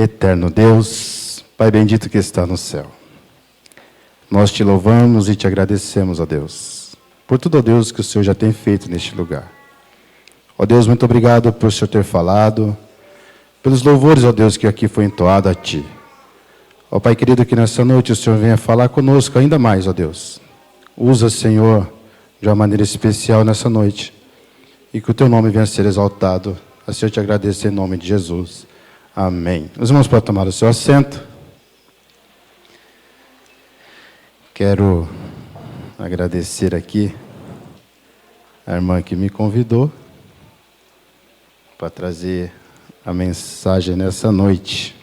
Eterno Deus, Pai bendito que está no céu, nós te louvamos e te agradecemos, ó Deus, por tudo, ó Deus, que o Senhor já tem feito neste lugar. Ó Deus, muito obrigado por o Senhor ter falado, pelos louvores, ó Deus, que aqui foi entoado a Ti. Ó Pai querido, que nessa noite o Senhor venha falar conosco ainda mais, ó Deus. Usa, Senhor, de uma maneira especial nessa noite, e que o Teu nome venha a ser exaltado. Assim eu te agradeço em nome de Jesus. Amém. Os irmãos podem tomar o seu assento. Quero agradecer aqui a irmã que me convidou para trazer a mensagem nessa noite.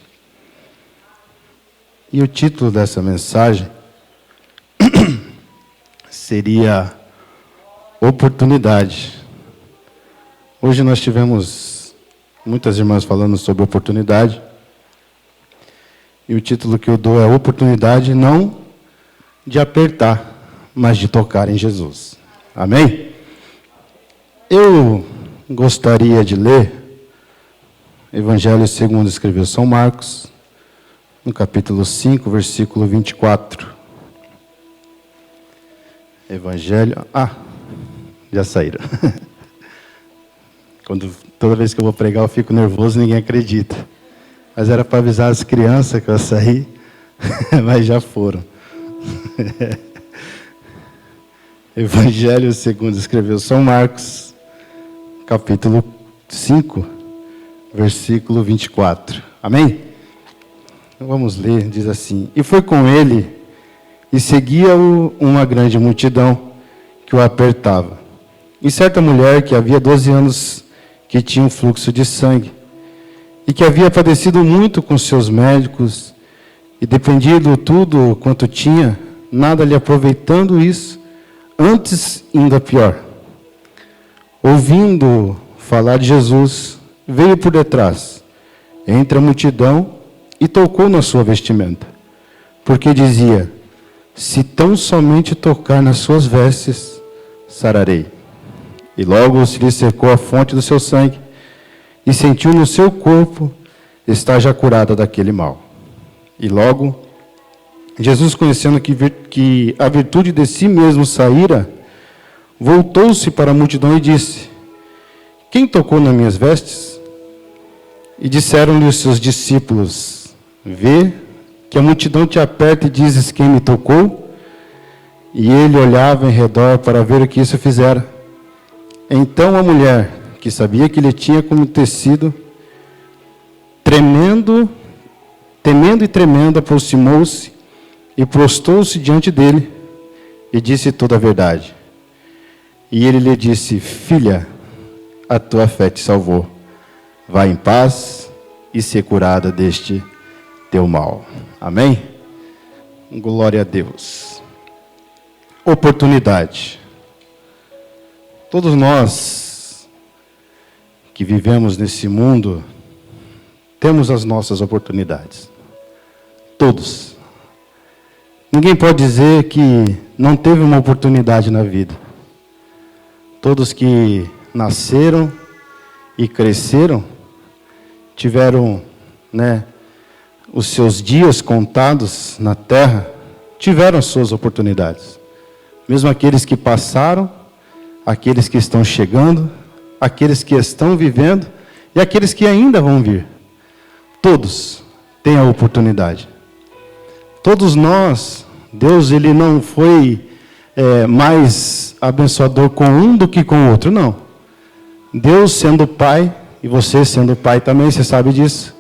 E o título dessa mensagem seria Oportunidade. Hoje nós tivemos muitas irmãs falando sobre oportunidade. E o título que eu dou é Oportunidade não de apertar, mas de tocar em Jesus. Amém? Eu gostaria de ler Evangelho segundo escreveu São Marcos, no capítulo 5, versículo 24. Evangelho... já saíram. Toda vez que eu vou pregar eu fico nervoso e ninguém acredita. Mas era para avisar as crianças que eu saí, mas já foram. Evangelho segundo escreveu São Marcos, capítulo 5, versículo 24. Amém? Então vamos ler, diz assim: E foi com ele, e seguia-o uma grande multidão que o apertava. E certa mulher que havia 12 anos que tinha um fluxo de sangue, e que havia padecido muito com seus médicos, e dependido tudo quanto tinha, nada lhe aproveitando isso, antes ainda pior. Ouvindo falar de Jesus, veio por detrás, entre a multidão, e tocou na sua vestimenta, porque dizia: se tão somente tocar nas suas vestes, sararei. E logo se lhe secou a fonte do seu sangue, e sentiu no seu corpo estar já curada daquele mal. E logo, Jesus, conhecendo que a virtude de si mesmo saíra, voltou-se para a multidão e disse: quem tocou nas minhas vestes? E disseram-lhe os seus discípulos: vê que a multidão te aperta e dizes: quem me tocou? E ele olhava em redor para ver o que isso fizera. Então a mulher, que sabia que lhe tinha acontecido, temendo e tremendo, aproximou-se e prostou-se diante dele e disse toda a verdade. E ele lhe disse: filha, a tua fé te salvou. Vá em paz e ser curada deste teu mal. Amém? Glória a Deus. Oportunidade. Todos nós que vivemos nesse mundo temos as nossas oportunidades. Todos. Ninguém pode dizer que não teve uma oportunidade na vida. Todos que nasceram e cresceram tiveram, os seus dias contados na terra, tiveram as suas oportunidades. Mesmo aqueles que passaram, aqueles que estão chegando, aqueles que estão vivendo e aqueles que ainda vão vir. Todos têm a oportunidade. Todos nós, Deus, Ele não foi mais abençoador com um do que com o outro, não. Deus sendo Pai, e você sendo Pai também, você sabe disso,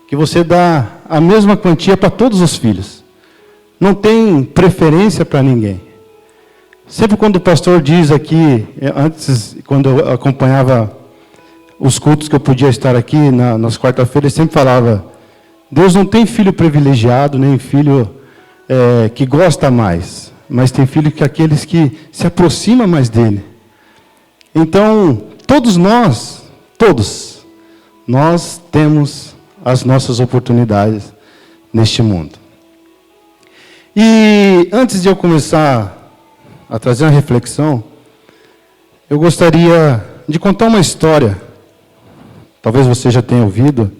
que você dá a mesma quantia para todos os filhos. Não tem preferência para ninguém. Sempre quando o pastor diz aqui, antes, quando eu acompanhava os cultos que eu podia estar aqui nas quarta-feiras, ele sempre falava: Deus não tem filho privilegiado, nem filho que gosta mais, mas tem filho que aqueles que se aproximam mais dele. Então, todos nós temos as nossas oportunidades neste mundo. E antes de eu começar a trazer uma reflexão, eu gostaria de contar uma história. Talvez você já tenha ouvido.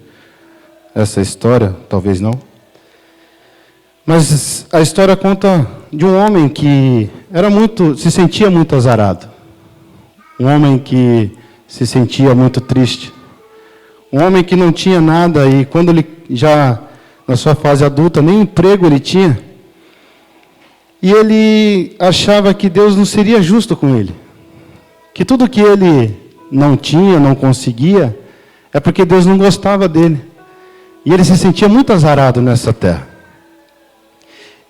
essa história, talvez não. Mas a história conta de um homem que se sentia muito azarado. Um homem que se sentia muito triste. Um homem que não tinha nada e quando ele já na sua fase adulta, nem emprego ele tinha. E ele achava que Deus não seria justo com ele. Que tudo que ele não tinha, não conseguia, é porque Deus não gostava dele. E ele se sentia muito azarado nessa terra.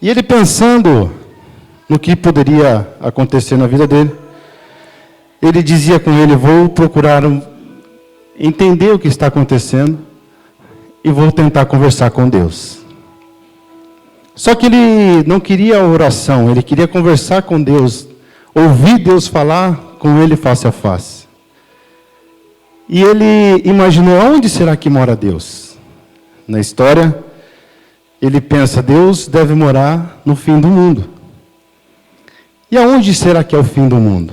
E ele pensando no que poderia acontecer na vida dele, ele dizia com ele, vou procurar entender o que está acontecendo e vou tentar conversar com Deus. Só que ele não queria a oração, ele queria conversar com Deus, ouvir Deus falar com ele face a face. E ele imaginou, onde será que mora Deus? Na história, ele pensa, Deus deve morar no fim do mundo. E aonde será que é o fim do mundo?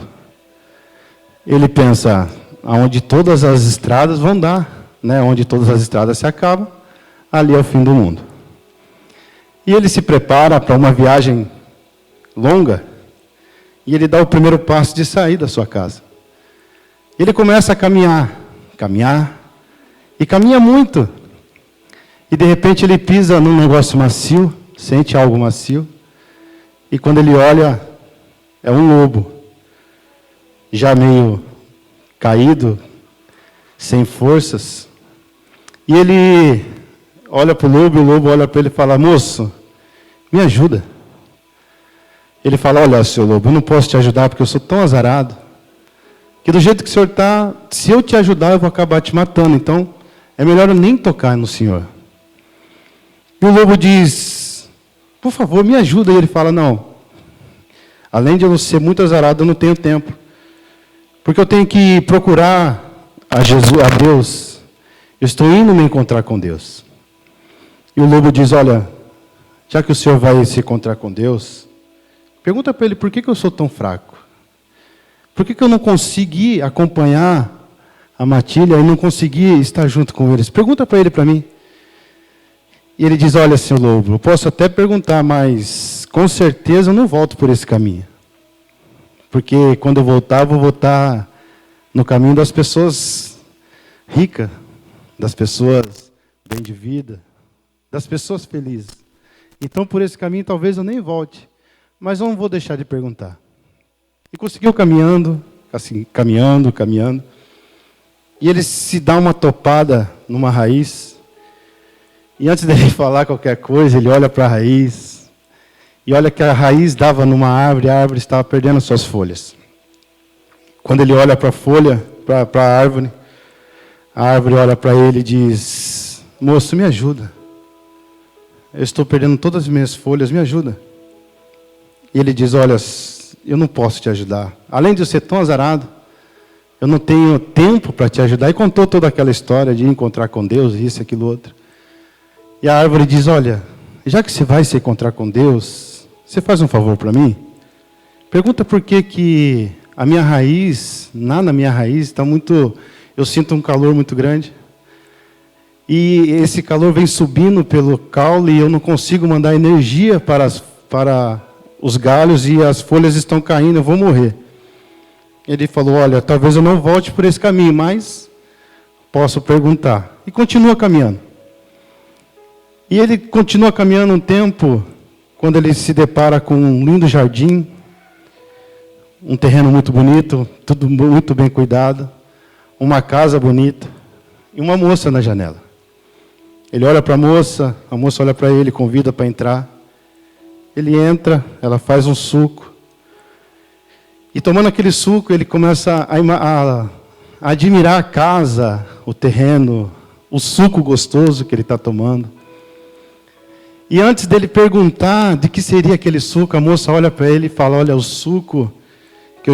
Ele pensa, aonde todas as estradas vão dar, né? Onde todas as estradas se acabam, ali é o fim do mundo. E ele se prepara para uma viagem longa, e ele dá o primeiro passo de sair da sua casa. Ele começa a caminhar, e caminha muito. E de repente ele pisa num negócio macio, sente algo macio, e quando ele olha, é um lobo, já meio caído, sem forças. E ele olha para o lobo olha para ele e fala, moço, me ajuda. Ele fala, olha, seu lobo, eu não posso te ajudar porque eu sou tão azarado, que do jeito que o senhor está, se eu te ajudar, eu vou acabar te matando. Então, é melhor eu nem tocar no senhor. E o lobo diz, por favor, me ajuda. E ele fala, não, além de eu ser muito azarado, eu não tenho tempo. Porque eu tenho que procurar a Deus. Eu estou indo me encontrar com Deus. E o lobo diz, olha, já que o senhor vai se encontrar com Deus, pergunta para ele, por que eu sou tão fraco? Por que eu não consegui acompanhar a matilha e não consegui estar junto com eles? Pergunta para ele, para mim. E ele diz, olha, seu lobo, eu posso até perguntar, mas com certeza eu não volto por esse caminho. Porque quando eu voltar, vou voltar no caminho das pessoas ricas, das pessoas bem de vida, das pessoas felizes. Então, por esse caminho, talvez eu nem volte, mas eu não vou deixar de perguntar. E conseguiu caminhando, assim, caminhando. E ele se dá uma topada numa raiz. E antes dele falar qualquer coisa, ele olha para a raiz. E olha que a raiz dava numa árvore, a árvore estava perdendo suas folhas. Quando ele olha para a folha, para a árvore olha para ele e diz, moço, me ajuda. Eu estou perdendo todas as minhas folhas, me ajuda. E ele diz, olha, eu não posso te ajudar. Além de eu ser tão azarado, eu não tenho tempo para te ajudar. E contou toda aquela história de encontrar com Deus, isso, aquilo, outro. E a árvore diz, olha, já que você vai se encontrar com Deus, você faz um favor para mim? Pergunta por que a minha raiz, na minha raiz, está muito... Eu sinto um calor muito grande. E esse calor vem subindo pelo caule e eu não consigo mandar energia para os galhos e as folhas estão caindo, eu vou morrer. Ele falou, olha, talvez eu não volte por esse caminho, mas posso perguntar. E continua caminhando. E ele continua caminhando um tempo, quando ele se depara com um lindo jardim, um terreno muito bonito, tudo muito bem cuidado, uma casa bonita e uma moça na janela. Ele olha para a moça olha para ele, convida para entrar. Ele entra, ela faz um suco. E tomando aquele suco, ele começa a admirar a casa, o terreno, o suco gostoso que ele está tomando. E antes dele perguntar de que seria aquele suco, a moça olha para ele e fala, olha, o suco que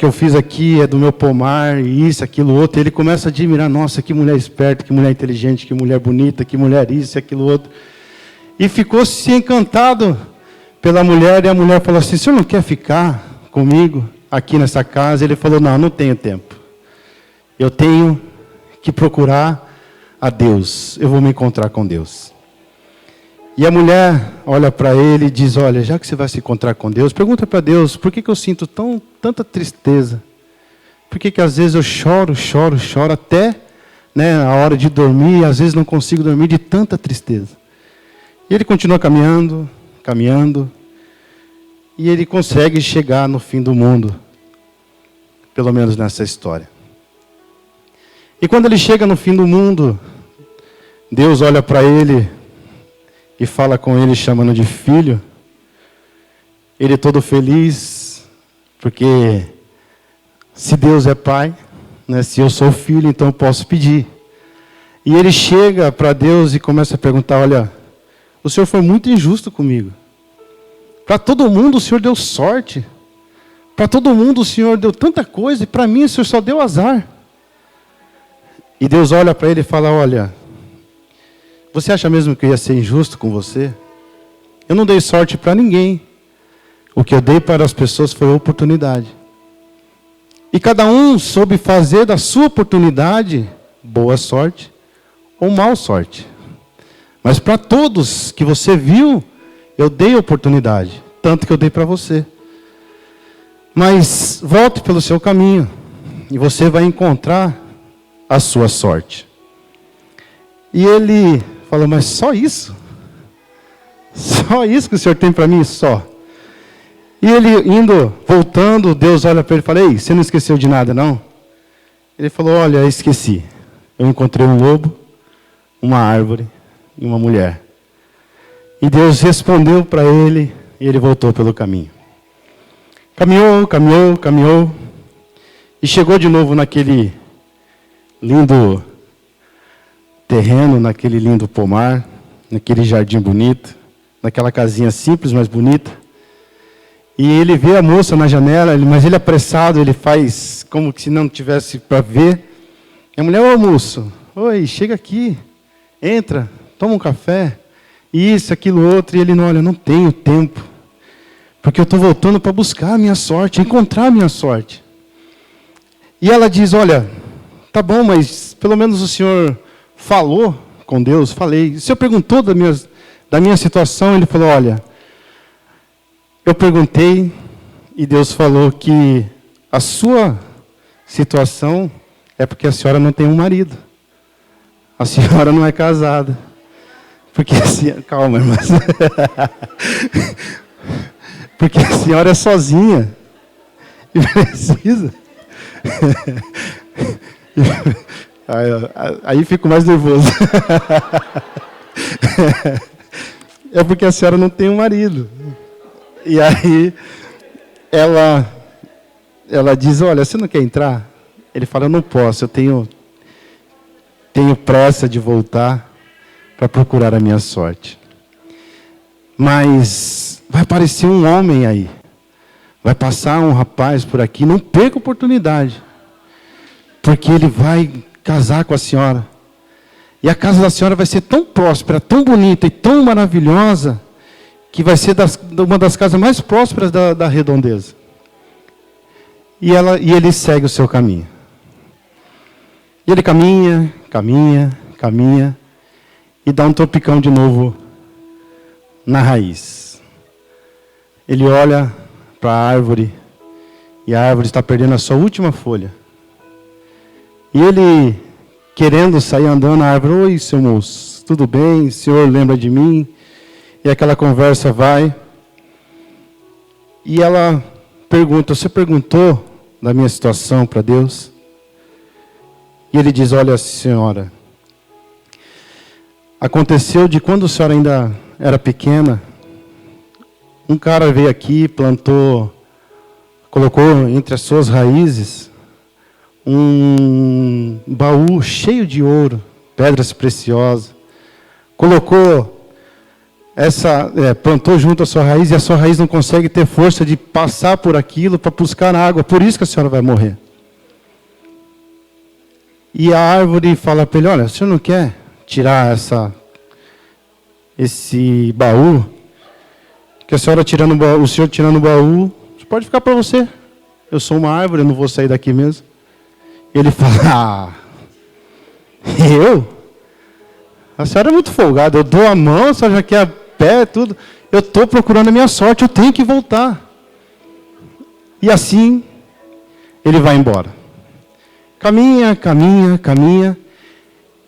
eu fiz aqui é do meu pomar, e isso, aquilo, outro. E ele começa a admirar, nossa, que mulher esperta, que mulher inteligente, que mulher bonita, que mulher isso, aquilo, outro. E ficou-se encantado pela mulher, e a mulher falou assim, o senhor não quer ficar comigo aqui nessa casa? Ele falou, não tenho tempo. Eu tenho que procurar a Deus, eu vou me encontrar com Deus. E a mulher olha para ele e diz, olha, já que você vai se encontrar com Deus, pergunta para Deus, por que eu sinto tanta tristeza? Por que às vezes eu choro até a hora de dormir, e às vezes não consigo dormir de tanta tristeza. E ele continua caminhando, e ele consegue chegar no fim do mundo, pelo menos nessa história. E quando ele chega no fim do mundo, Deus olha para ele e fala com ele, chamando de filho. Ele todo feliz, porque se Deus é pai, se eu sou filho, então eu posso pedir. E ele chega para Deus e começa a perguntar, olha, o Senhor foi muito injusto comigo. Para todo mundo o Senhor deu sorte. Para todo mundo o Senhor deu tanta coisa, e para mim o Senhor só deu azar. E Deus olha para ele e fala, olha, você acha mesmo que eu ia ser injusto com você? Eu não dei sorte para ninguém. O que eu dei para as pessoas foi oportunidade. E cada um soube fazer da sua oportunidade boa sorte ou mal sorte. Mas para todos que você viu, eu dei oportunidade, tanto que eu dei para você. Mas volte pelo seu caminho e você vai encontrar a sua sorte. E ele falou, mas só isso? Só isso que o Senhor tem para mim? Só. E ele voltando, Deus olha para ele e fala, ei, você não esqueceu de nada não? Ele falou, olha, eu esqueci. Eu encontrei um lobo, uma árvore e uma mulher. E Deus respondeu para ele e ele voltou pelo caminho. Caminhou. E chegou de novo naquele lindo terreno, naquele lindo pomar, naquele jardim bonito, naquela casinha simples, mas bonita. E ele vê a moça na janela, mas ele apressado, ele faz como se não tivesse para ver. E a mulher, ô moço, oi, chega aqui, entra, toma um café, isso, aquilo, outro. E ele, olha, não tenho tempo, porque eu estou voltando para buscar a minha sorte, encontrar a minha sorte. E ela diz, olha, tá bom, mas pelo menos o senhor falou com Deus, falei. O senhor perguntou da minha situação, ele falou, olha, eu perguntei e Deus falou que a sua situação é porque a senhora não tem um marido. A senhora não é casada. Porque calma, irmãs. Porque a senhora é sozinha. E precisa. Aí fico mais nervoso. É porque a senhora não tem um marido. E aí ela diz, olha, você não quer entrar? Ele fala, eu não posso, eu tenho pressa de voltar para procurar a minha sorte. Mas vai aparecer um homem aí. Vai passar um rapaz por aqui, não perca a oportunidade. Porque ele vai casar com a senhora. E a casa da senhora vai ser tão próspera, tão bonita e tão maravilhosa, que vai ser uma das casas mais prósperas da redondeza. E ele segue o seu caminho. E ele caminha, e dá um tropicão de novo na raiz. Ele olha para a árvore, e a árvore está perdendo a sua última folha. E ele, querendo sair andando na árvore, oi, seu moço, tudo bem? O senhor lembra de mim? E aquela conversa vai. E ela pergunta, você perguntou da minha situação para Deus? E ele diz, olha, senhora, aconteceu de quando a senhora ainda era pequena, um cara veio aqui, plantou, colocou entre as suas raízes um baú cheio de ouro, pedras preciosas, colocou plantou junto à sua raiz, e a sua raiz não consegue ter força de passar por aquilo para buscar água, por isso que a senhora vai morrer. E a árvore fala para ele, olha, o senhor não quer tirar esse baú, que a senhora o senhor tirando o baú, pode ficar para você, eu sou uma árvore, eu não vou sair daqui mesmo. Ele fala, eu? A senhora é muito folgada. Eu dou a mão, a senhora já quer a pé, tudo. Eu estou procurando a minha sorte, eu tenho que voltar. E assim, ele vai embora. Caminha, caminha, caminha.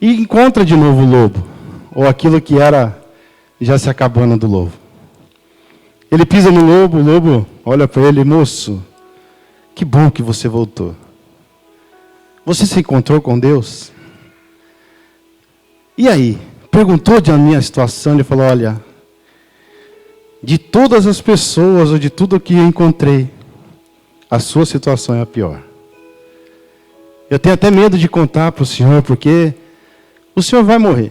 E encontra de novo o lobo. Ou aquilo que era já se acabando do lobo. Ele pisa no lobo, o lobo olha para ele, moço, que bom que você voltou. Você se encontrou com Deus? E aí? Perguntou de a minha situação, ele falou, olha, de todas as pessoas, ou de tudo que eu encontrei, a sua situação é a pior. Eu tenho até medo de contar para o senhor, porque o senhor vai morrer.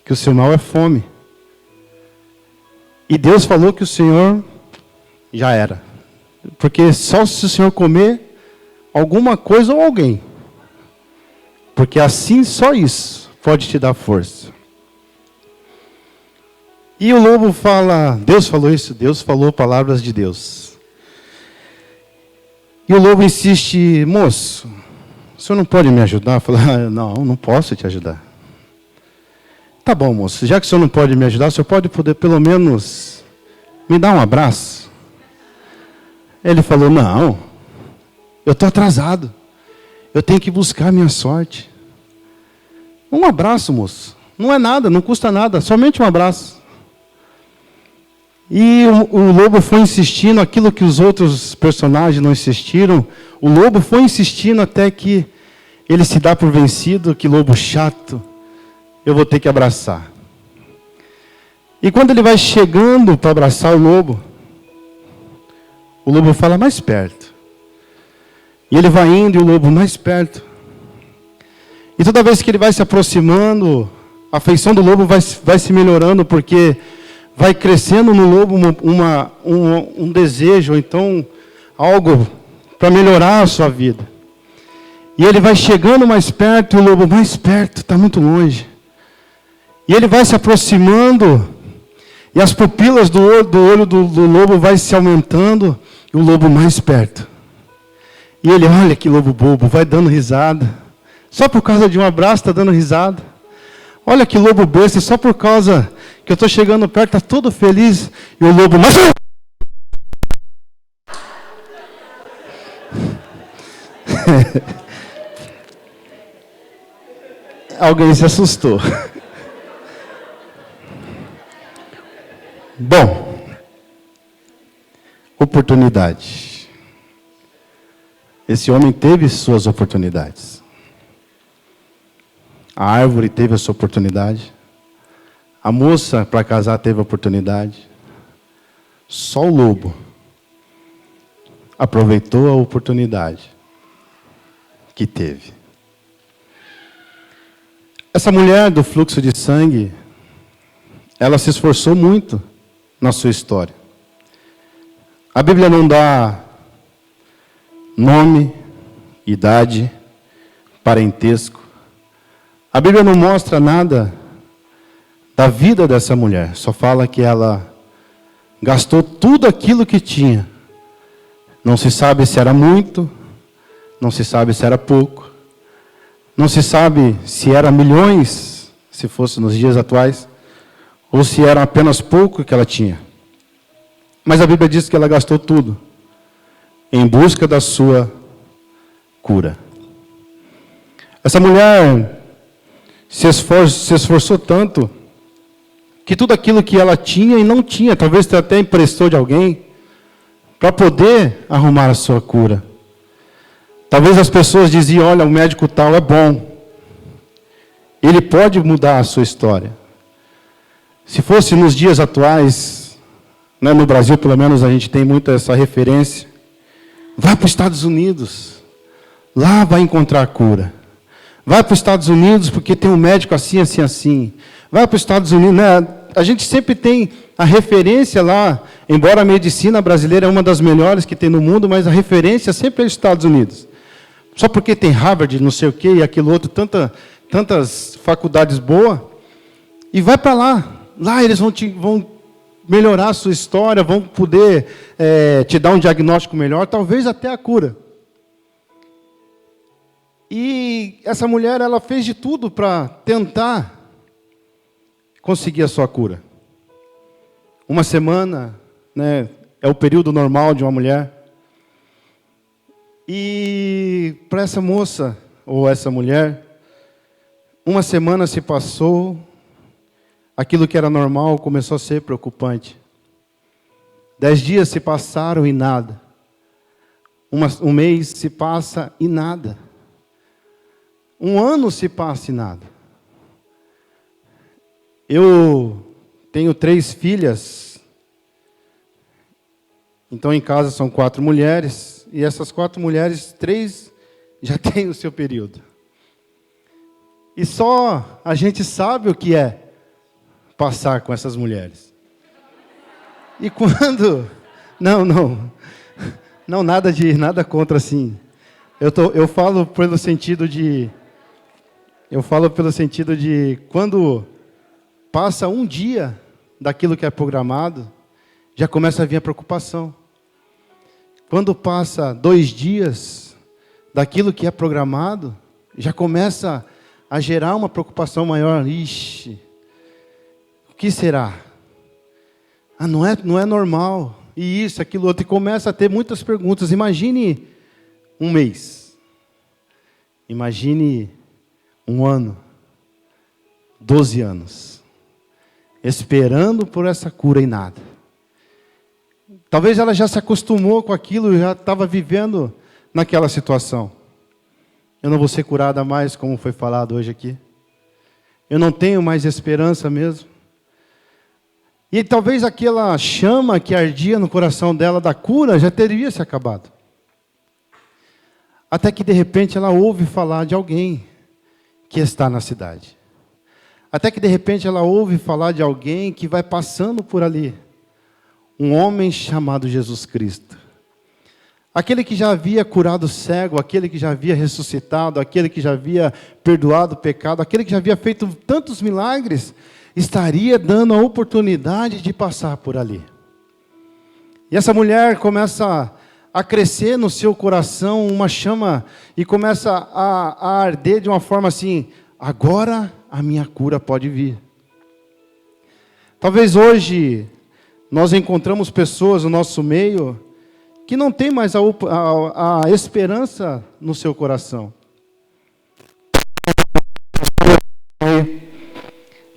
Que o seu mal é fome. E Deus falou que o senhor já era. Porque só se o senhor comer alguma coisa ou alguém. Porque assim, só isso pode te dar força. E o lobo fala, Deus falou isso, Deus falou palavras de Deus. E o lobo insiste, moço, o senhor não pode me ajudar? Fala, não posso te ajudar. Tá bom, moço, já que o senhor não pode me ajudar, o senhor pode poder pelo menos me dar um abraço? Ele falou, não, eu estou atrasado, eu tenho que buscar a minha sorte. Um abraço, moço, não é nada, não custa nada, somente um abraço. E o lobo foi insistindo, aquilo que os outros personagens não insistiram, o lobo foi insistindo até que ele se dá por vencido, que lobo chato, eu vou ter que abraçar. E quando ele vai chegando para abraçar o lobo fala, mais perto. E ele vai indo e o lobo mais perto. E toda vez que ele vai se aproximando, a afeição do lobo vai se melhorando, porque vai crescendo no lobo um desejo, ou então algo para melhorar a sua vida. E ele vai chegando mais perto, e o lobo mais perto, está muito longe. E ele vai se aproximando, e as pupilas do olho do lobo vai se aumentando, e o lobo mais perto. E ele, olha que lobo bobo, vai dando risada. Só por causa de um abraço está dando risada. Olha que lobo besta, só por causa que eu estou chegando perto, está todo feliz. E o lobo mais... Alguém se assustou. Bom, oportunidade. Esse homem teve suas oportunidades. A árvore teve a sua oportunidade. A moça para casar teve a oportunidade. Só o lobo aproveitou a oportunidade que teve. Essa mulher do fluxo de sangue, ela se esforçou muito na sua história. A Bíblia não dá nome, idade, parentesco. A Bíblia não mostra nada da vida dessa mulher. Só fala que ela gastou tudo aquilo que tinha. Não se sabe se era muito, não se sabe se era pouco. Não se sabe se era milhões, se fosse nos dias atuais, ou se era apenas pouco que ela tinha. Mas a Bíblia diz que ela gastou tudo em busca da sua cura. Essa mulher se esforçou tanto que tudo aquilo que ela tinha e não tinha, talvez até emprestou de alguém, para poder arrumar a sua cura. Talvez as pessoas diziam, olha, o médico tal é bom. Ele pode mudar a sua história. Se fosse nos dias atuais, né, no Brasil pelo menos a gente tem muito essa referência, vai para os Estados Unidos, lá vai encontrar cura. Vai para os Estados Unidos porque tem um médico assim, assim, assim. Vai para os Estados Unidos, né? A gente sempre tem a referência lá, embora a medicina brasileira é uma das melhores que tem no mundo, mas a referência sempre é os Estados Unidos. Só porque tem Harvard, não sei o quê, e aquilo outro, tantas faculdades boas, e vai para lá. Lá eles vão melhorar a sua história, vão poder te dar um diagnóstico melhor, talvez até a cura. E essa mulher, ela fez de tudo para tentar conseguir a sua cura. Uma semana, né, é o período normal de uma mulher. E para essa moça, ou essa mulher, uma semana se passou, aquilo que era normal começou a ser preocupante. 10 dias se passaram e nada. Um mês se passa e nada. Um ano se passa e nada. Eu tenho 3 filhas. Então em casa são 4 mulheres. E essas 4 mulheres, 3 já têm o seu período. E só a gente sabe o que é passar com essas mulheres. E quando... Não, nada contra assim. Eu falo pelo sentido de quando passa um dia daquilo que é programado, já começa a vir a preocupação. Quando passa 2 dias daquilo que é programado, já começa a gerar uma preocupação maior. Ixi, o que será? Não é normal. E isso, aquilo, outro. E começa a ter muitas perguntas. Imagine um mês. Imagine um ano. 12 anos. Esperando por essa cura e nada. Talvez ela já se acostumou com aquilo, já estava vivendo naquela situação. Eu não vou ser curada mais, como foi falado hoje aqui. Eu não tenho mais esperança mesmo. E talvez aquela chama que ardia no coração dela da cura já teria se acabado. Até que de repente ela ouve falar de alguém que está na cidade. Até que de repente ela ouve falar de alguém que vai passando por ali. Um homem chamado Jesus Cristo. Aquele que já havia curado o cego, aquele que já havia ressuscitado, aquele que já havia perdoado o pecado, aquele que já havia feito tantos milagres, estaria dando a oportunidade de passar por ali. E essa mulher começa a crescer no seu coração uma chama e começa a arder de uma forma assim: agora a minha cura pode vir. Talvez hoje nós encontramos pessoas no nosso meio que não tem mais a esperança no seu coração.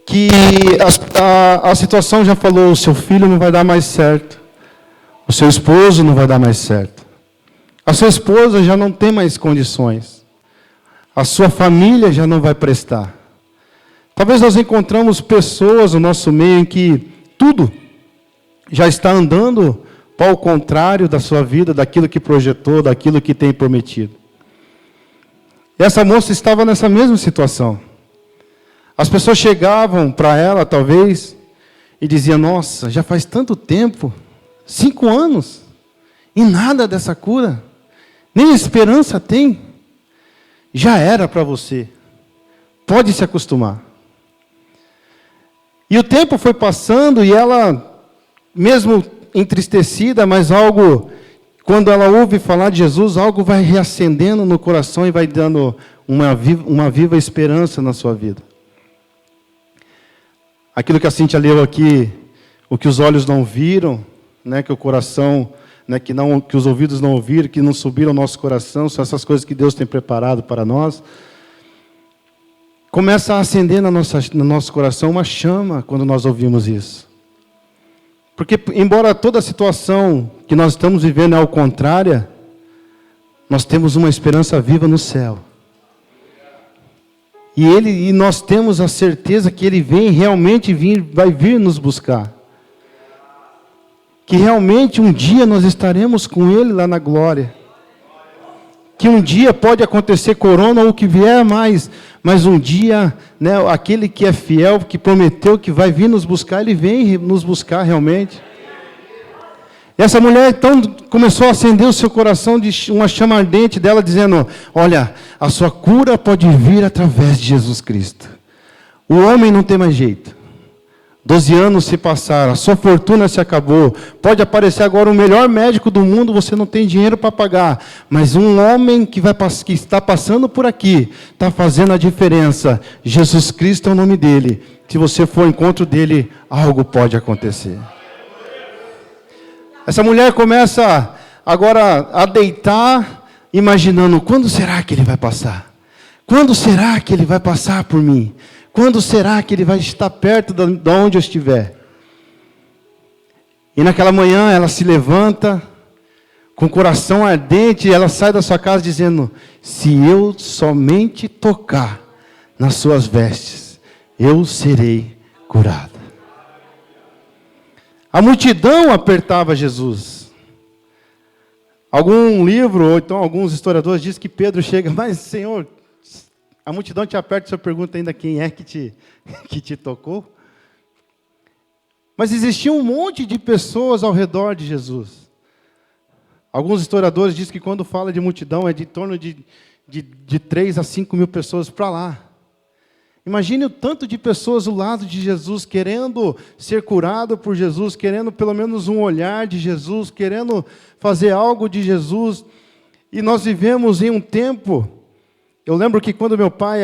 Que a situação já falou, o seu filho não vai dar mais certo, o seu esposo não vai dar mais certo, a sua esposa já não tem mais condições, a sua família já não vai prestar. Talvez nós encontramos pessoas no nosso meio em que tudo já está andando para o contrário da sua vida, daquilo que projetou, daquilo que tem prometido. E essa moça estava nessa mesma situação. As pessoas chegavam para ela, talvez, e diziam: nossa, já faz tanto tempo, 5 anos, e nada dessa cura, nem esperança tem. Já era para você, pode se acostumar. E o tempo foi passando e ela, mesmo entristecida, mas quando ela ouve falar de Jesus, algo vai reacendendo no coração e vai dando uma viva esperança na sua vida. Aquilo que a Cíntia leu aqui, o que os olhos não viram, né, que o coração, né, que os ouvidos não ouviram, que não subiram ao nosso coração, são essas coisas que Deus tem preparado para nós. Começa a acender no nosso coração uma chama quando nós ouvimos isso. Porque, embora toda a situação que nós estamos vivendo é ao contrário, nós temos uma esperança viva no céu. E nós temos a certeza que Ele vai vir nos buscar. Que realmente um dia nós estaremos com Ele lá na glória. Que um dia pode acontecer corona ou o que vier mais, mas um dia, né, aquele que é fiel, que prometeu que vai vir nos buscar, Ele vem nos buscar realmente. E essa mulher então começou a acender o seu coração de uma chama ardente dela, dizendo: olha, a sua cura pode vir através de Jesus Cristo. O homem não tem mais jeito. 12 anos se passaram, a sua fortuna se acabou. Pode aparecer agora o melhor médico do mundo, você não tem dinheiro para pagar. Mas um homem que está passando por aqui, está fazendo a diferença. Jesus Cristo é o nome dele. Se você for ao encontro dele, algo pode acontecer. Essa mulher começa agora a deitar, imaginando, quando será que ele vai passar? Quando será que ele vai passar por mim? Quando será que ele vai estar perto de onde eu estiver? E naquela manhã ela se levanta, com o coração ardente, e ela sai da sua casa dizendo, se eu somente tocar nas suas vestes, eu serei curada. A multidão apertava Jesus. Algum livro, ou então alguns historiadores dizem que Pedro chega, mas Senhor, a multidão te aperta e você pergunta ainda quem é que te tocou. Mas existia um monte de pessoas ao redor de Jesus. Alguns historiadores dizem que quando fala de multidão é de torno de 3 a 5 mil pessoas para lá. Imagine o tanto de pessoas ao lado de Jesus, querendo ser curado por Jesus, querendo pelo menos um olhar de Jesus, querendo fazer algo de Jesus. E nós vivemos em um tempo... Eu lembro que quando meu pai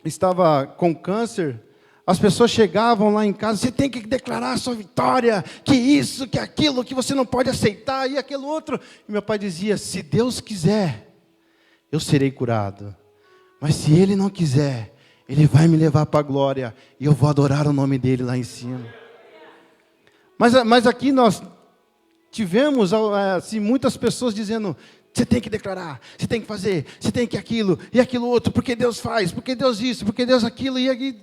estava com câncer, as pessoas chegavam lá em casa, você tem que declarar a sua vitória, que isso, que aquilo, que você não pode aceitar, e aquilo outro. E meu pai dizia, se Deus quiser, eu serei curado. Mas se Ele não quiser, Ele vai me levar para a glória, e eu vou adorar o nome dEle lá em cima. Mas aqui nós tivemos assim, muitas pessoas dizendo... Você tem que declarar, você tem que fazer, você tem que aquilo, e aquilo outro, porque Deus faz, porque Deus isso, porque Deus aquilo, e aqui.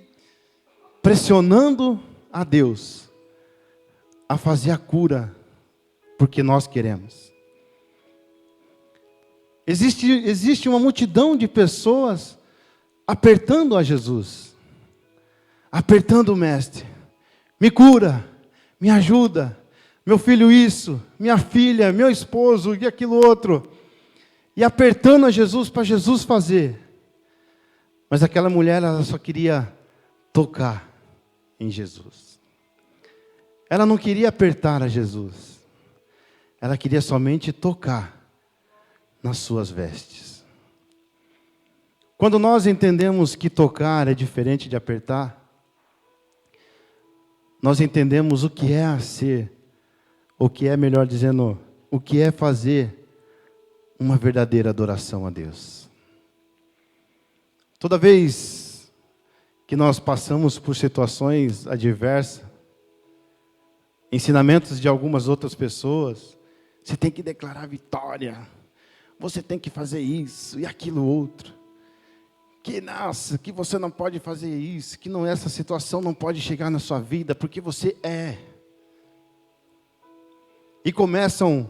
Pressionando a Deus a fazer a cura, porque nós queremos. Existe uma multidão de pessoas apertando a Jesus, apertando o Mestre. Me cura, me ajuda, meu filho isso, minha filha, meu esposo, e aquilo outro. E apertando a Jesus para Jesus fazer. Mas aquela mulher, ela só queria tocar em Jesus. Ela não queria apertar a Jesus. Ela queria somente tocar nas suas vestes. Quando nós entendemos que tocar é diferente de apertar, nós entendemos o que é ser, o que é, melhor dizendo, o que é fazer uma verdadeira adoração a Deus. Toda vez que nós passamos por situações adversas, ensinamentos de algumas outras pessoas, você tem que declarar vitória, você tem que fazer isso e aquilo outro, que nossa, que você não pode fazer isso, que não, essa situação não pode chegar na sua vida, porque você é. E começam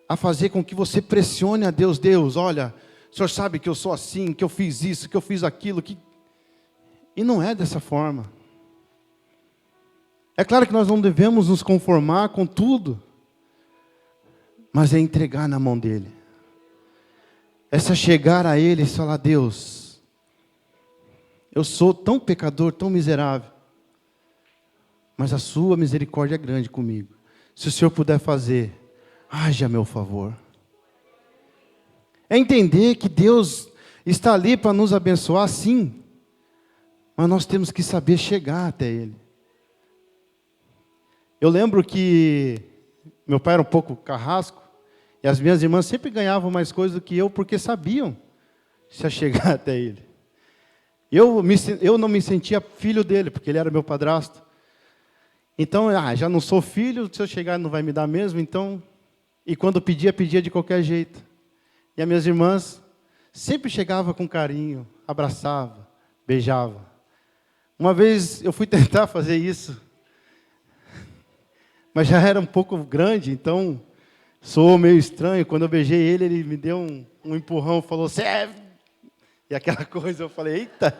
a fazer com que você pressione a Deus. Deus, olha, o Senhor sabe que eu sou assim, que eu fiz isso, que eu fiz aquilo. E não é dessa forma. É claro que nós não devemos nos conformar com tudo, mas é entregar na mão dEle. É se chegar a Ele e falar, Deus, eu sou tão pecador, tão miserável, mas a sua misericórdia é grande comigo. Se o Senhor puder fazer, haja a meu favor. É entender que Deus está ali para nos abençoar, sim. Mas nós temos que saber chegar até Ele. Eu lembro que meu pai era um pouco carrasco, e as minhas irmãs sempre ganhavam mais coisas do que eu, porque sabiam se chegar até Ele. Eu não me sentia filho dele, porque ele era meu padrasto. Então, já não sou filho, se eu chegar não vai me dar mesmo, então... E quando pedia de qualquer jeito. E as minhas irmãs sempre chegavam com carinho, abraçava, beijava. Uma vez eu fui tentar fazer isso, mas já era um pouco grande, então soou meio estranho. Quando eu beijei ele, ele me deu um empurrão, falou, serve! E aquela coisa, eu falei, eita!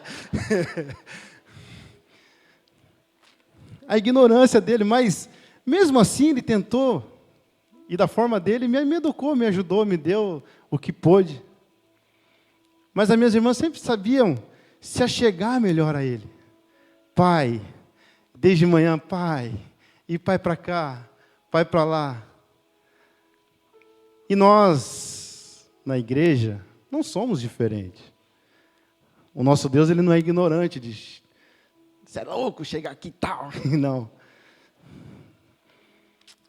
A ignorância dele, mas mesmo assim ele tentou, e da forma dele, me educou, me ajudou, me deu o que pôde. Mas as minhas irmãs sempre sabiam se achegar melhor a Ele. Pai, desde manhã, pai, e pai para cá, pai para lá. E nós, na igreja, não somos diferentes. O nosso Deus, ele não é ignorante de, você é louco, chegar aqui e tal. Não.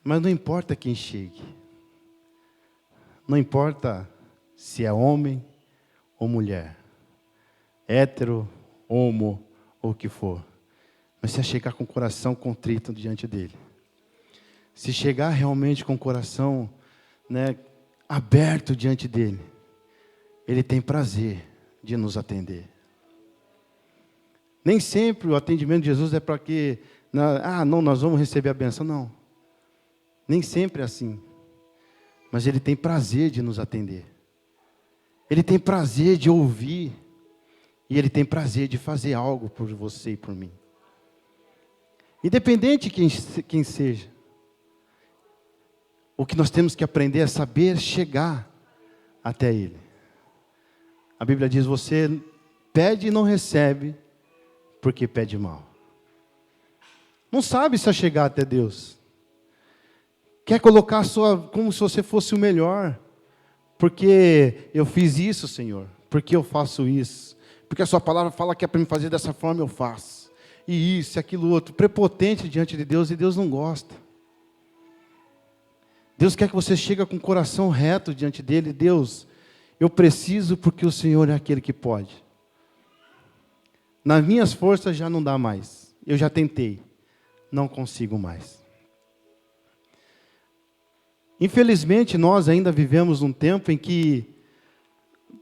Mas não importa quem chegue. Não importa se é homem ou mulher. Hétero, homo, ou o que for. Mas se chegar com o coração contrito diante dele. Se chegar realmente com o coração, né, aberto diante dele. Ele tem prazer de nos atender. Nem sempre o atendimento de Jesus é para que, não, nós vamos receber a bênção. Não. Nem sempre é assim. Mas ele tem prazer de nos atender. Ele tem prazer de ouvir. E ele tem prazer de fazer algo por você e por mim. Independente de quem seja. O que nós temos que aprender é saber chegar até ele. A Bíblia diz, você pede e não recebe, porque pede mal. Não sabe se chegar até Deus. Quer colocar como se você fosse o melhor. Porque eu fiz isso, Senhor. Porque eu faço isso. Porque a sua palavra fala que é para me fazer dessa forma, eu faço. E isso, e aquilo outro. Prepotente diante de Deus, e Deus não gosta. Deus quer que você chegue com o coração reto diante dele. Deus, eu preciso porque o Senhor é aquele que pode. Nas minhas forças já não dá mais. Eu já tentei. Não consigo mais. Infelizmente, nós ainda vivemos num tempo em que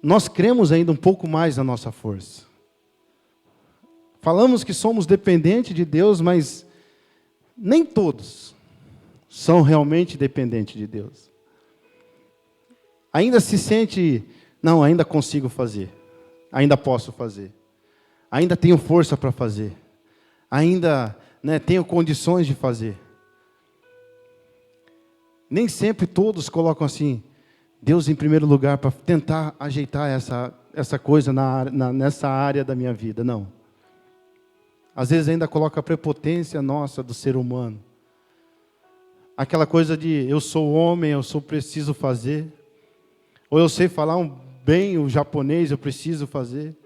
nós cremos ainda um pouco mais na nossa força. Falamos que somos dependentes de Deus, mas nem todos são realmente dependentes de Deus. Ainda se sente, não, ainda consigo fazer. Ainda posso fazer. Ainda tenho força para fazer. Ainda, tenho condições de fazer. Nem sempre todos colocam assim, Deus em primeiro lugar, para tentar ajeitar essa coisa nessa área da minha vida. Não. Às vezes ainda coloca a prepotência nossa do ser humano. Aquela coisa de, eu sou homem, preciso fazer. Ou eu sei falar bem o japonês, eu preciso fazer.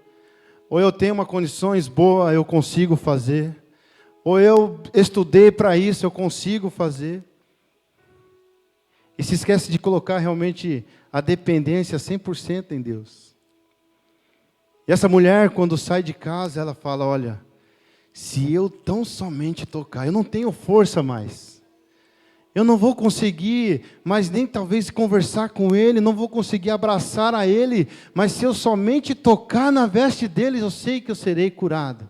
Ou eu tenho uma condições boas, eu consigo fazer. Ou eu estudei para isso, eu consigo fazer. E se esquece de colocar realmente a dependência 100% em Deus. E essa mulher, quando sai de casa, ela fala, olha, se eu tão somente tocar, eu não tenho força mais. Eu não vou conseguir, mas nem talvez conversar com ele, não vou conseguir abraçar a ele, mas se eu somente tocar na veste dele, eu sei que eu serei curado.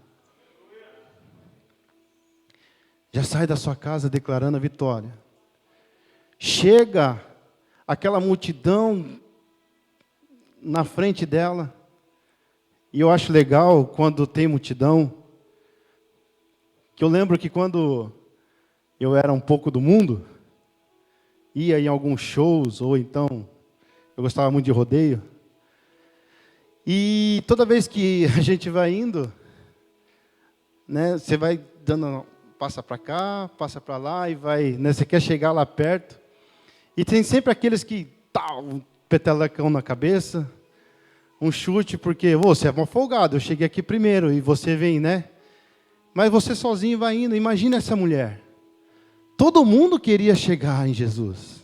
Já sai da sua casa declarando a vitória. Chega aquela multidão na frente dela, e eu acho legal quando tem multidão, que eu lembro que quando eu era um pouco do mundo, ia em alguns shows, ou então, eu gostava muito de rodeio, e toda vez que a gente vai indo, você vai dando, passa para cá, passa para lá, e vai, você quer chegar lá perto, e tem sempre aqueles que, um petelecão na cabeça, um chute, porque você é mal folgado, eu cheguei aqui primeiro, e você vem, Mas você sozinho vai indo, imagina essa mulher. Todo mundo queria chegar em Jesus.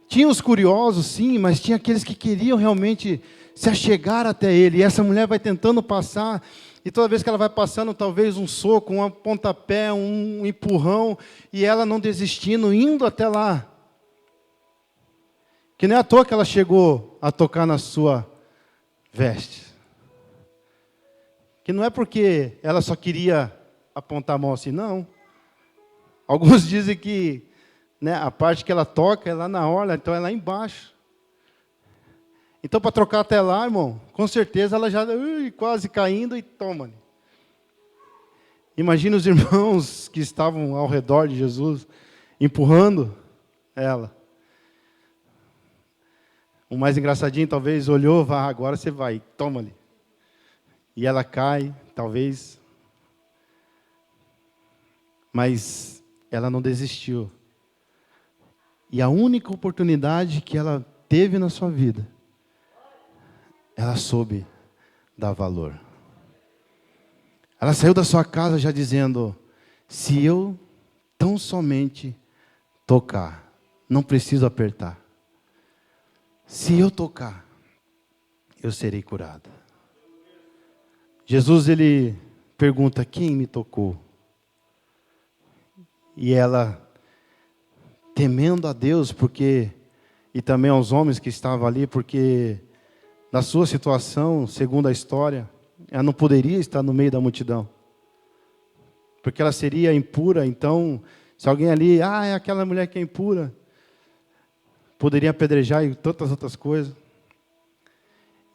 Tinha os curiosos, sim, mas tinha aqueles que queriam realmente se achegar até ele. E essa mulher vai tentando passar, e toda vez que ela vai passando, talvez um soco, um pontapé, um empurrão, e ela não desistindo, indo até lá. Que nem à toa que ela chegou a tocar na sua veste. Que não é porque ela só queria apontar a mão assim, não. Alguns dizem que a parte que ela toca é lá na orla, então é lá embaixo. Então, para trocar até lá, irmão, com certeza ela já quase caindo e toma. Imagina os irmãos que estavam ao redor de Jesus, empurrando ela. O mais engraçadinho talvez olhou, agora você vai, toma ali. E ela cai, talvez. Mas ela não desistiu. E a única oportunidade que ela teve na sua vida, ela soube dar valor. Ela saiu da sua casa já dizendo: se eu tão somente tocar, não preciso apertar. Se eu tocar, eu serei curada. Jesus, ele pergunta: quem me tocou? E ela, temendo a Deus, e também aos homens que estavam ali, porque na sua situação, segundo a história, ela não poderia estar no meio da multidão, porque ela seria impura. Então, se alguém ali, é aquela mulher que é impura, poderia apedrejar e tantas outras coisas.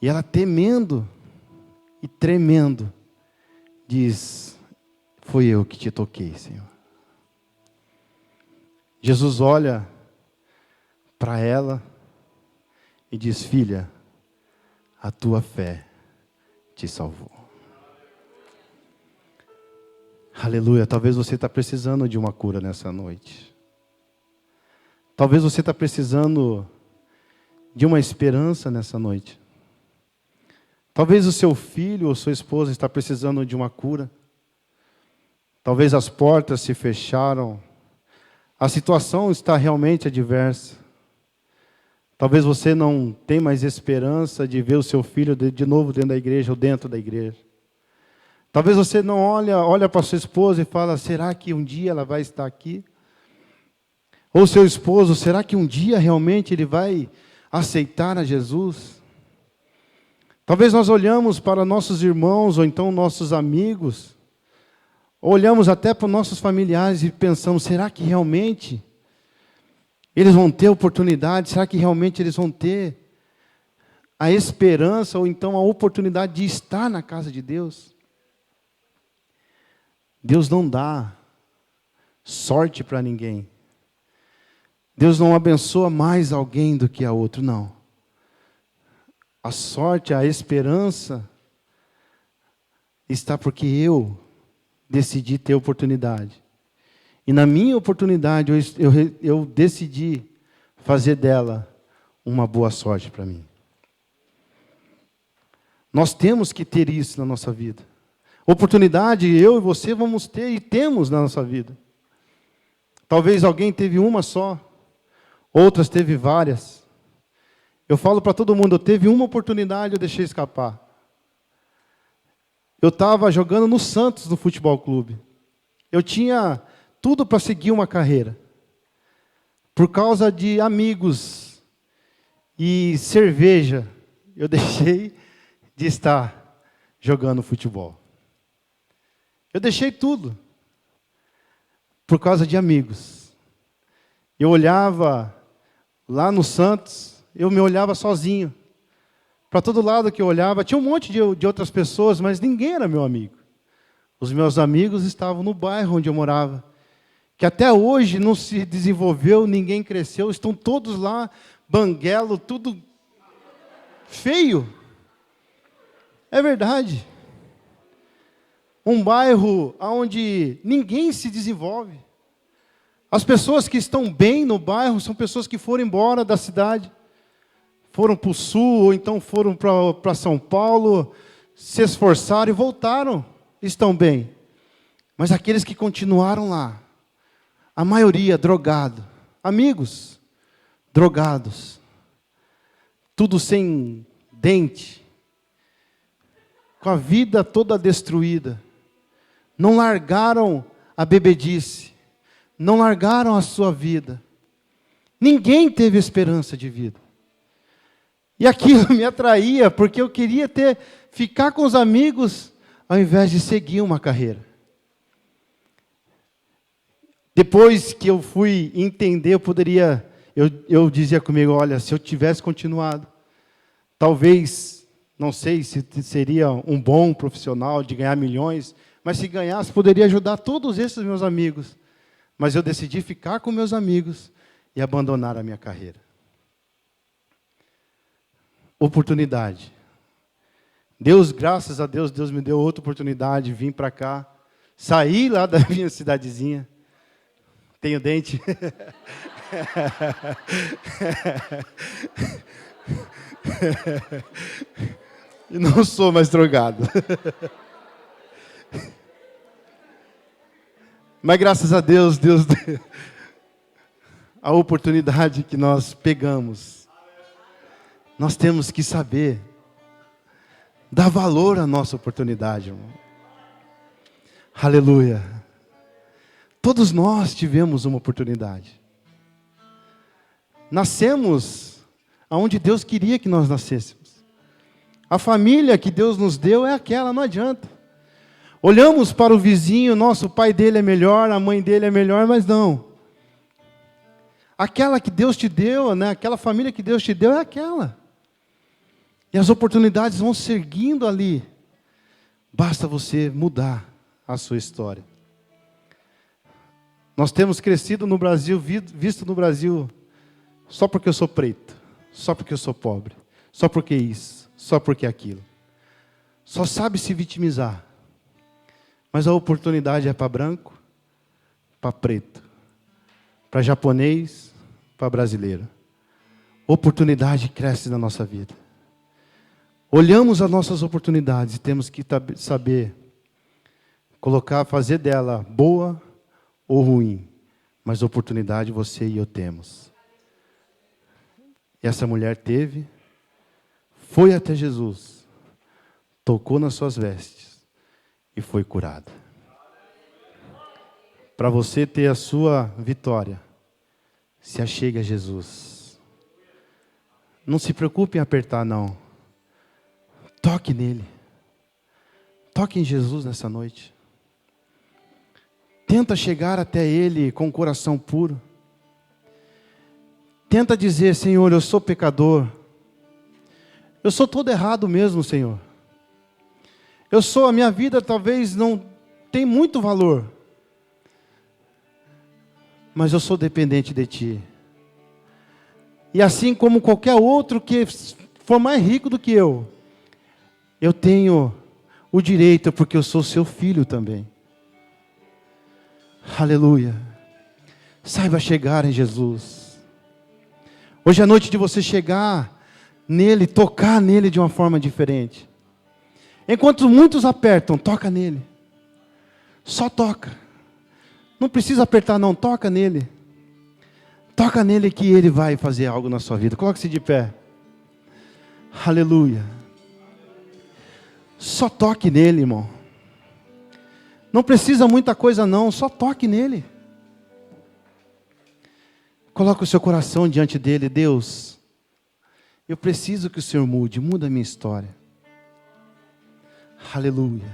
E ela, temendo e tremendo, diz: foi eu que te toquei, Senhor. Jesus olha para ela e diz: filha, a tua fé te salvou. Aleluia. Talvez você está precisando de uma cura nessa noite. Talvez você está precisando de uma esperança nessa noite. Talvez o seu filho ou sua esposa está precisando de uma cura. Talvez as portas se fecharam. A situação está realmente adversa. Talvez você não tenha mais esperança de ver o seu filho de novo dentro da igreja ou dentro da igreja. Talvez você não olha para sua esposa e fala: será que um dia ela vai estar aqui? Ou seu esposo, será que um dia realmente ele vai aceitar a Jesus? Talvez nós olhamos para nossos irmãos ou então nossos amigos, olhamos até para nossos familiares e pensamos: será que realmente eles vão ter oportunidade? Será que realmente eles vão ter a esperança ou então a oportunidade de estar na casa de Deus? Deus não dá sorte para ninguém. Deus não abençoa mais alguém do que a outro, não. A sorte, a esperança está porque eu decidi ter oportunidade. E na minha oportunidade, eu decidi fazer dela uma boa sorte para mim. Nós temos que ter isso na nossa vida. Oportunidade, eu e você vamos ter e temos na nossa vida. Talvez alguém teve uma só, outras teve várias. Eu falo para todo mundo: eu teve uma oportunidade, eu deixei escapar. Eu estava jogando no Santos, no futebol clube. Eu tinha tudo para seguir uma carreira. Por causa de amigos e cerveja, eu deixei de estar jogando futebol. Eu deixei tudo por causa de amigos. Eu olhava lá no Santos, eu me olhava sozinho. Para todo lado que eu olhava, tinha um monte de outras pessoas, mas ninguém era meu amigo. Os meus amigos estavam no bairro onde eu morava, que até hoje não se desenvolveu, ninguém cresceu, estão todos lá, banguelo, tudo feio. É verdade. Um bairro onde ninguém se desenvolve. As pessoas que estão bem no bairro são pessoas que foram embora da cidade. Foram para o sul, ou então foram para São Paulo, se esforçaram e voltaram, estão bem. Mas aqueles que continuaram lá, a maioria drogado, amigos drogados, tudo sem dente, com a vida toda destruída, não largaram a bebedice, não largaram a sua vida. Ninguém teve esperança de vida. E aquilo me atraía, porque eu queria ficar com os amigos, ao invés de seguir uma carreira. Depois que eu fui entender, eu dizia comigo: olha, se eu tivesse continuado, talvez, não sei se seria um bom profissional de ganhar milhões, mas se ganhasse, poderia ajudar todos esses meus amigos. Mas eu decidi ficar com meus amigos e abandonar a minha carreira. Oportunidade. Deus, graças a Deus, Deus me deu outra oportunidade, vim para cá, Saí lá da minha cidadezinha. Tenho dente. E não sou mais drogado. Mas graças a Deus, Deus deu a oportunidade que nós pegamos. Nós temos que saber dar valor à nossa oportunidade, irmão. Aleluia. Todos nós tivemos uma oportunidade. Nascemos aonde Deus queria que nós nascêssemos. A família que Deus nos deu é aquela, não adianta. Olhamos para o vizinho, nossa, o pai dele é melhor, a mãe dele é melhor, mas não. Aquela que Deus te deu, né? Aquela família que Deus te deu é aquela. E as oportunidades vão seguindo ali. Basta você mudar a sua história. Nós temos crescido no Brasil, visto no Brasil, só porque eu sou preto, só porque eu sou pobre, só porque isso, só porque aquilo. Só sabe se vitimizar. Mas a oportunidade é para branco, para preto, para japonês, para brasileiro. Oportunidade cresce na nossa vida. Olhamos as nossas oportunidades e temos que saber fazer dela boa ou ruim. Mas oportunidade você e eu temos. E essa mulher teve, foi até Jesus, tocou nas suas vestes e foi curada. Para você ter a sua vitória, se achegue a Jesus. Não se preocupe em apertar, não. Toque nele. Toque em Jesus nessa noite. Tenta chegar até Ele com o coração puro. Tenta dizer, Senhor, eu sou pecador. Eu sou todo errado mesmo, Senhor. A minha vida talvez não tem muito valor. Mas eu sou dependente de Ti. E assim como qualquer outro que for mais rico do que eu tenho o direito, porque eu sou seu filho também. Aleluia. Saiba chegar em Jesus. Hoje é noite de você chegar nele, tocar nele de uma forma diferente. Enquanto muitos apertam, toca nele. Só toca. Não precisa apertar não, toca nele. Toca nele que ele vai fazer algo na sua vida. Coloque-se de pé. Aleluia. Só toque nele, irmão. Não precisa muita coisa não, só toque nele. Coloque o seu coração diante dele. Deus, eu preciso que o Senhor muda a minha história. Aleluia.